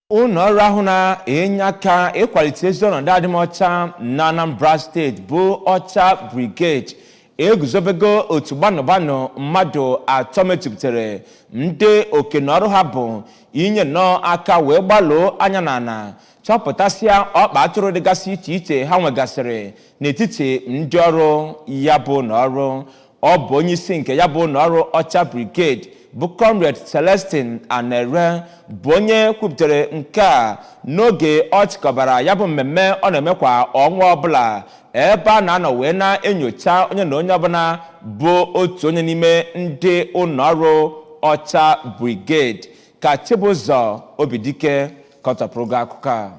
Ụlọ ọrụ ahụ na-enye aka ịkwalite ezi ọnọdụ adịmọcha na Anambra steeti bụ OCHA Brigade eguzobego otu gbanụgbanụ mmadụ atọ mejupụtara ndị okenọrụ ha bụ inye nnọọ aka wee gbalụọ anya n'ala chọpụtasịa ọkpa atụrụ dịgasị iche iche ha nwegasịrị n'etiti ndị ọrụ ya bụ n'ọrụ. Ọ bụ onye isi nke ya bụ n'ọrụ OCHA Brigade bụ Comrade Celestine Anere bụ onye kwupụtara nke a n'oge ọ chịkọbara ya bụ mmemme ọ na-eme kwa ọnwa ọbụla ebe a na-anọ wee na-enyocha onye na onye ọbụla bụ otu onye n'ime ndị ụlọọrụ OCHA Brigade. Ka Chibụzọ Obidike kọtọpụrụ akụkọ a.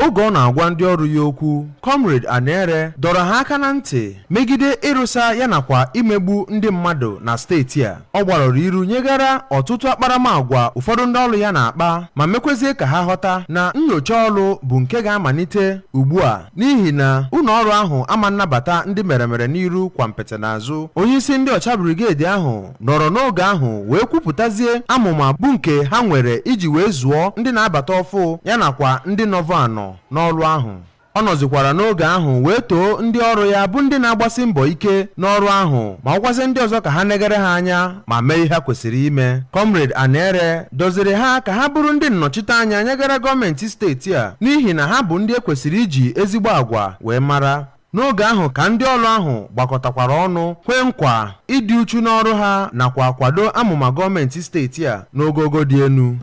Oge ọ na-agwa ndị ọrụ ya okwu, Comrade Anere dọrọ ha aka na ntị megide ịrụsa ya nakwa imegbu ndị mmadụ na steeti a. Ọ gbarọrọ iru nyegara ọtụtụ akparamagwa ụfọdụ ndị ọrụ ya na-akpa ma mekwezie ka ha ghọta na nnyocha ọrụ bụ nke ga-amalite ugbu a n'ihi na ụlọ ọrụ ahụ ama nnabata ndị meremere n'iru kwa mpete n'azụ. Onye isi ndị OCHA Brigade ahụ nọrọ n'oge ahụ wee kwupụtazie amụma bụ nke ha nwere iji wee zụọ ndị na-abata ọfụ ya nakwa ndị nọvọ anọ n'ọrụ ahụ. Ọ nọzikwara n'oge ahụ wee too ndị ọrụ ya bụ ndị na-agbasi mbọ ike n'ọrụ ahụ ma ọgwazi ndị ọzọ ka ha negere ha anya ma mee ihe ha kwesịrị ime. Comrade Anere doziri ha ka ha bụrụ ndị nnọchite anya nyegara gọọmenti steeti a n'ihi na ha bụ ndị ekwesịrị iji ezigbo agwa wee mara. N'oge ahụ ka ndị ọrụ ahụ gbakọtakwara ọnụ kwee nkwa ịdị uchu n'ọrụ ha nakwa kwado amụma gọọmenti steeti a n'ogogo dị elu.